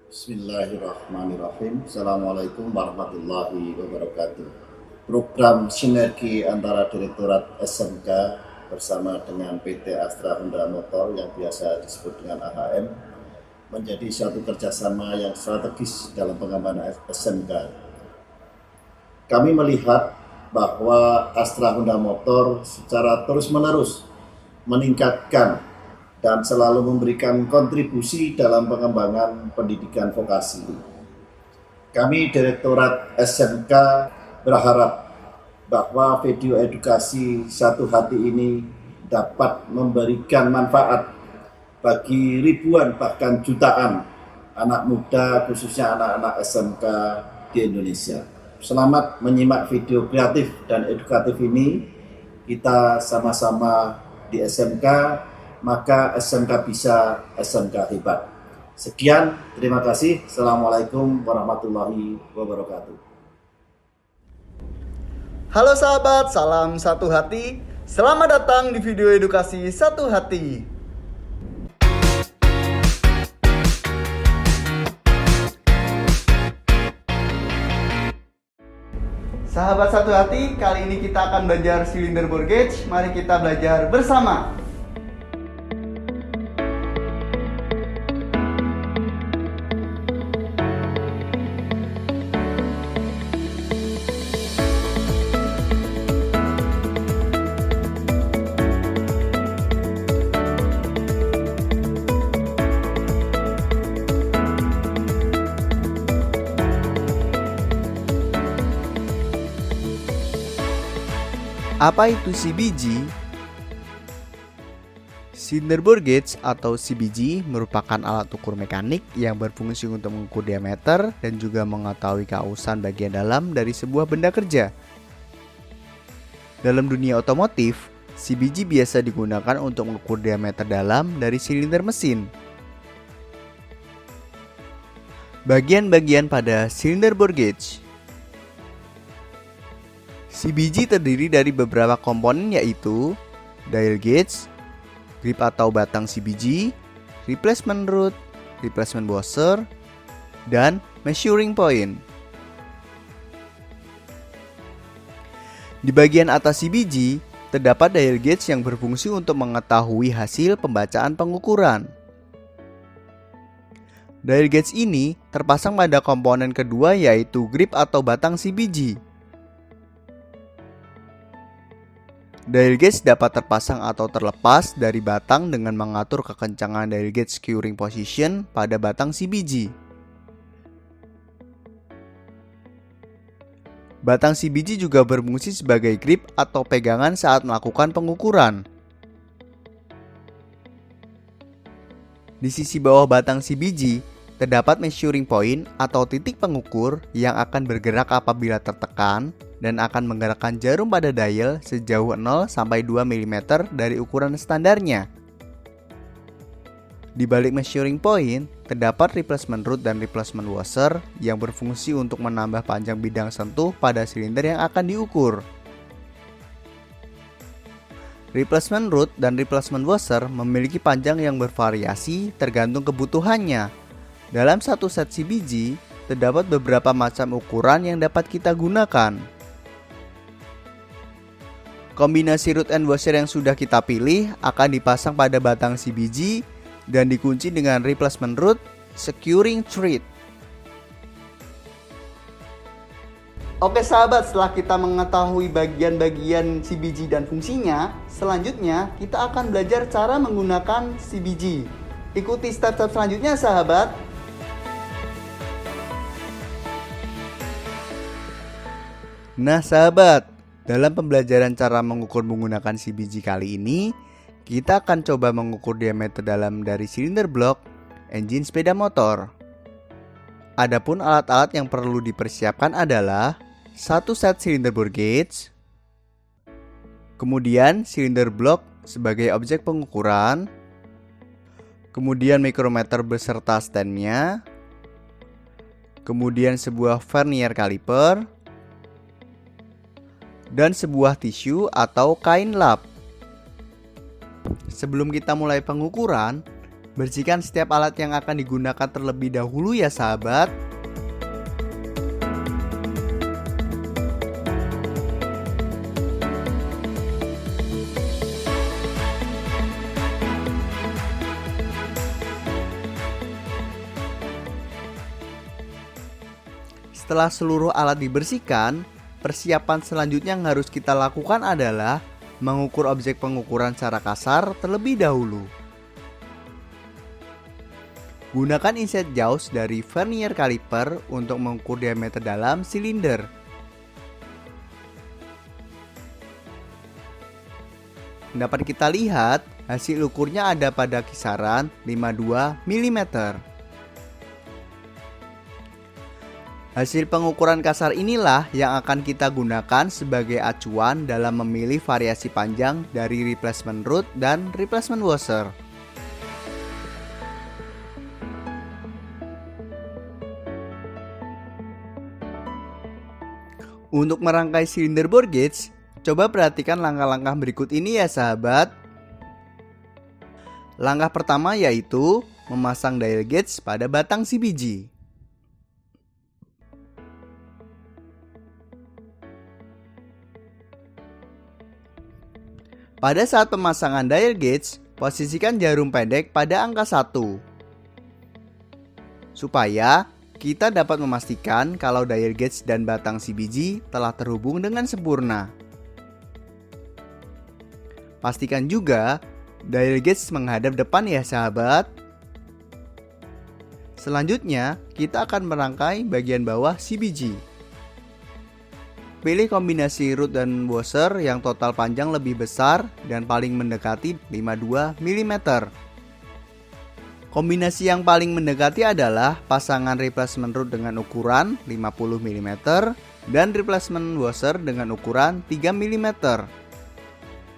Bismillahirrahmanirrahim. Assalamualaikum warahmatullahi wabarakatuh. Program sinergi antara Direktorat SMK bersama dengan PT Astra Honda Motor yang biasa disebut dengan AHM menjadi suatu kerjasama yang strategis dalam pengembangan SMK. Kami melihat bahwa Astra Honda Motor secara terus-menerus meningkatkan dan selalu memberikan kontribusi dalam pengembangan pendidikan vokasi. Kami Direktorat SMK berharap bahwa video edukasi Satu Hati ini dapat memberikan manfaat bagi ribuan bahkan jutaan anak muda khususnya anak-anak SMK di Indonesia. Selamat menyimak video kreatif dan edukatif ini. Kita sama-sama di SMK, maka SMK bisa, SMK hebat. Sekian, terima kasih. Assalamualaikum warahmatullahi wabarakatuh. Halo sahabat, salam satu hati. Selamat datang di video edukasi Satu Hati. Sahabat Satu Hati, kali ini kita akan belajar silinder bore gauge. Mari kita belajar bersama. Apa itu CBG? Cylinder bore gauge atau CBG merupakan alat ukur mekanik yang berfungsi untuk mengukur diameter dan juga mengetahui keausan bagian dalam dari sebuah benda kerja. Dalam dunia otomotif, CBG biasa digunakan untuk mengukur diameter dalam dari silinder mesin. Bagian-bagian pada silinder bore gauge. CBG terdiri dari beberapa komponen yaitu dial gauge, grip atau batang CBG, replacement rod, replacement washer, dan measuring point. Di bagian atas CBG, terdapat dial gauge yang berfungsi untuk mengetahui hasil pembacaan pengukuran. Dial gauge ini terpasang pada komponen kedua yaitu grip atau batang CBG. Dial gauge dapat terpasang atau terlepas dari batang dengan mengatur kekencangan dial gauge curing position pada batang CBG. Batang CBG juga berfungsi sebagai grip atau pegangan saat melakukan pengukuran. Di sisi bawah batang CBG, terdapat measuring point atau titik pengukur yang akan bergerak apabila tertekan dan akan menggerakkan jarum pada dial sejauh 0 sampai 2 mm dari ukuran standarnya. Di balik measuring point, terdapat replacement rod dan replacement washer yang berfungsi untuk menambah panjang bidang sentuh pada silinder yang akan diukur. Replacement rod dan replacement washer memiliki panjang yang bervariasi tergantung kebutuhannya. Dalam satu set CBG, terdapat beberapa macam ukuran yang dapat kita gunakan. Kombinasi rod and washer yang sudah kita pilih akan dipasang pada batang CBG dan dikunci dengan replacement rod securing thread. Oke sahabat, setelah kita mengetahui bagian-bagian CBG dan fungsinya, selanjutnya kita akan belajar cara menggunakan CBG. Ikuti step-step selanjutnya sahabat. Nah sahabat, dalam pembelajaran cara mengukur menggunakan CBG kali ini, kita akan coba mengukur diameter dalam dari silinder blok engine sepeda motor. Adapun alat-alat yang perlu dipersiapkan adalah satu set silinder bore gauge, kemudian silinder blok sebagai objek pengukuran, kemudian micrometer beserta standnya, kemudian sebuah vernier caliper, dan sebuah tisu atau kain lap. Sebelum kita mulai pengukuran, Bersihkan setiap alat yang akan digunakan terlebih dahulu ya sahabat. Setelah seluruh alat dibersihkan, persiapan selanjutnya yang harus kita lakukan adalah mengukur objek pengukuran secara kasar terlebih dahulu. Gunakan inset jaws dari vernier caliper untuk mengukur diameter dalam silinder. Dapat kita lihat, hasil ukurnya ada pada kisaran 52 mm. Hasil pengukuran kasar inilah yang akan kita gunakan sebagai acuan dalam memilih variasi panjang dari replacement root dan replacement washer. Untuk merangkai silinder bore gauge, coba perhatikan langkah-langkah berikut ini ya sahabat. Langkah pertama yaitu memasang dial gauge pada batang CBG. Pada saat pemasangan dial gauge, posisikan jarum pendek pada angka 1 supaya kita dapat memastikan kalau dial gauge dan batang CBG telah terhubung dengan sempurna. Pastikan juga dial gauge menghadap depan ya sahabat. Selanjutnya, kita akan merangkai bagian bawah CBG. Pilih kombinasi root dan washer yang total panjang lebih besar dan paling mendekati 52 mm. Kombinasi yang paling mendekati adalah pasangan replacement root dengan ukuran 50 mm dan replacement washer dengan ukuran 3 mm.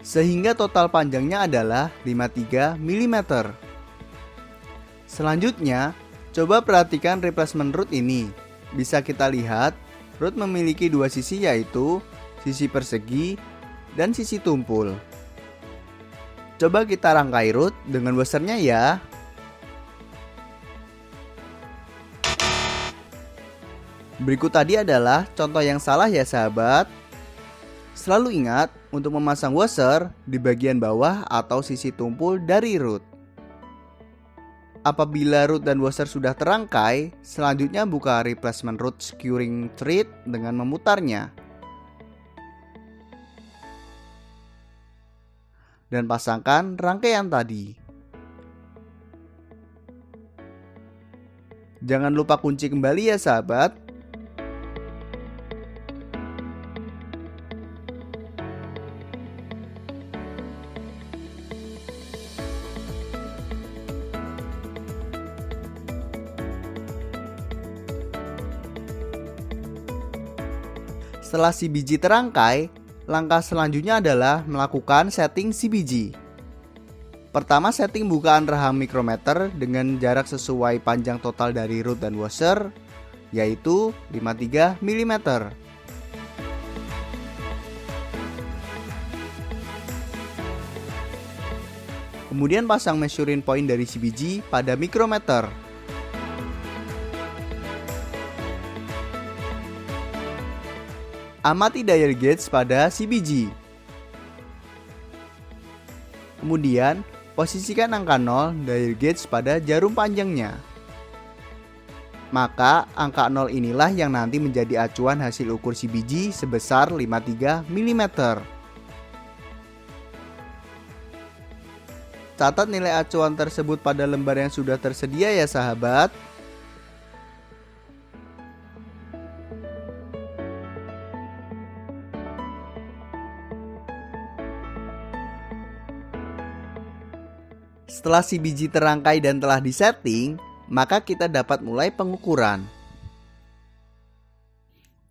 Sehingga total panjangnya adalah 53 mm. Selanjutnya, coba perhatikan replacement root ini. Bisa kita lihat root memiliki dua sisi yaitu sisi persegi dan sisi tumpul. Coba kita rangkai root dengan washernya ya. Berikut tadi adalah contoh yang salah ya sahabat. Selalu ingat untuk memasang washer di bagian bawah atau sisi tumpul dari root. Apabila root dan washer sudah terangkai, selanjutnya buka replacement root screwing thread dengan memutarnya. Dan pasangkan rangkaian tadi. Jangan lupa kunci kembali ya sahabat. Setelah CBG terangkai, langkah selanjutnya adalah melakukan setting CBG. Pertama, setting bukaan rahang mikrometer dengan jarak sesuai panjang total dari root dan washer, yaitu 53 mm. Kemudian pasang measuring point dari CBG pada mikrometer. Amati dial gauge pada CBG. Kemudian, posisikan angka 0 dial gauge pada jarum panjangnya. Maka, angka 0 inilah yang nanti menjadi acuan hasil ukur CBG sebesar 53 mm. Catat nilai acuan tersebut pada lembar yang sudah tersedia ya sahabat. Setelah CBG terangkai dan telah disetting, maka kita dapat mulai pengukuran.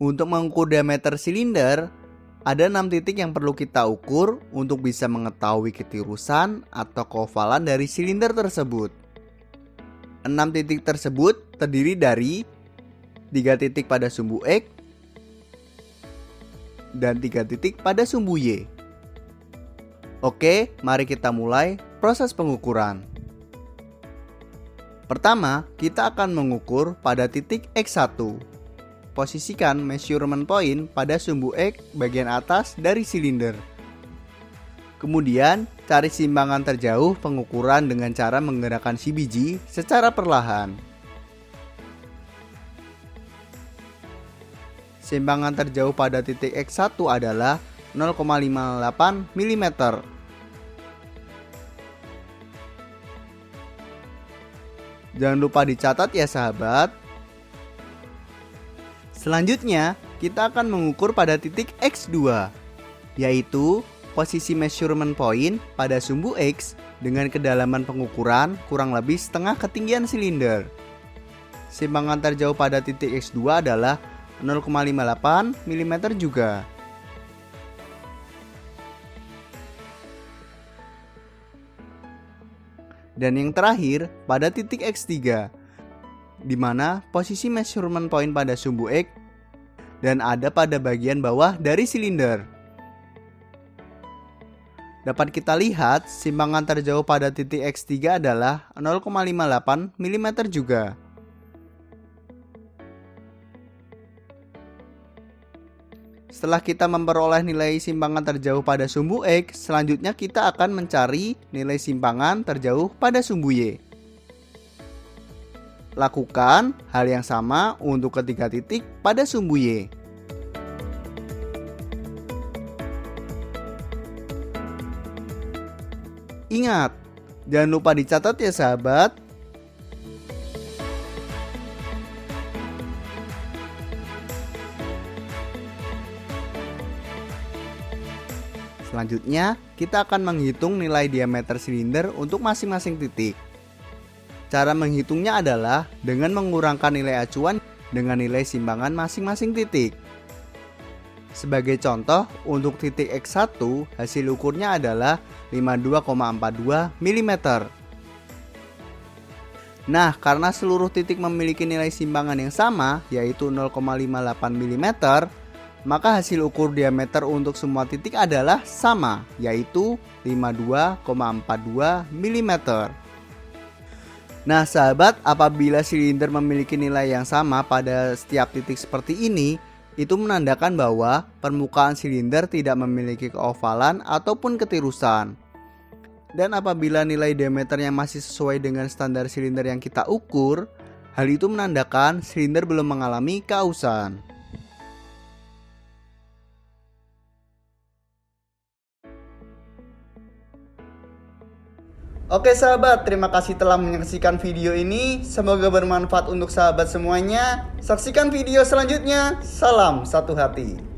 Untuk mengukur diameter silinder, ada 6 titik yang perlu kita ukur untuk bisa mengetahui ketirusan atau keovalan dari silinder tersebut. 6 titik tersebut terdiri dari 3 titik pada sumbu X dan 3 titik pada sumbu Y. Oke, mari kita mulai proses pengukuran. Pertama, kita akan mengukur pada titik X1. Posisikan measurement point pada sumbu X bagian atas dari silinder. Kemudian, cari simbangan terjauh pengukuran dengan cara menggerakkan si biji secara perlahan. Simbangan terjauh pada titik X1 adalah 0,58 mm. Jangan lupa dicatat ya sahabat. Selanjutnya, kita akan mengukur pada titik X2, yaitu posisi measurement point pada sumbu X dengan kedalaman pengukuran kurang lebih setengah ketinggian silinder. Simbangan terjauh pada titik X2 adalah 0,58 mm juga. Dan yang terakhir pada titik X3, di mana posisi measurement point pada sumbu X dan ada pada bagian bawah dari silinder. Dapat kita lihat simbangan terjauh pada titik X3 adalah 0,58 mm juga. Setelah kita memperoleh nilai simpangan terjauh pada sumbu X, selanjutnya kita akan mencari nilai simpangan terjauh pada sumbu Y. Lakukan hal yang sama untuk ketiga titik pada sumbu Y. Ingat, jangan lupa dicatat ya sahabat. Selanjutnya, kita akan menghitung nilai diameter silinder untuk masing-masing titik. Cara menghitungnya adalah dengan mengurangkan nilai acuan dengan nilai simbangan masing-masing titik. Sebagai contoh, untuk titik X1, hasil ukurnya adalah 52,42 mm. Nah, karena seluruh titik memiliki nilai simbangan yang sama, yaitu 0,58 mm, maka hasil ukur diameter untuk semua titik adalah sama, yaitu 52,42 mm. Nah sahabat, apabila silinder memiliki nilai yang sama pada setiap titik seperti ini, itu menandakan bahwa permukaan silinder tidak memiliki keovalan ataupun ketirusan. Dan apabila nilai diameternya masih sesuai dengan standar silinder yang kita ukur, hal itu menandakan silinder belum mengalami keausan. Oke sahabat, terima kasih telah menyaksikan video ini. Semoga bermanfaat untuk sahabat semuanya. Saksikan video selanjutnya. Salam satu hati.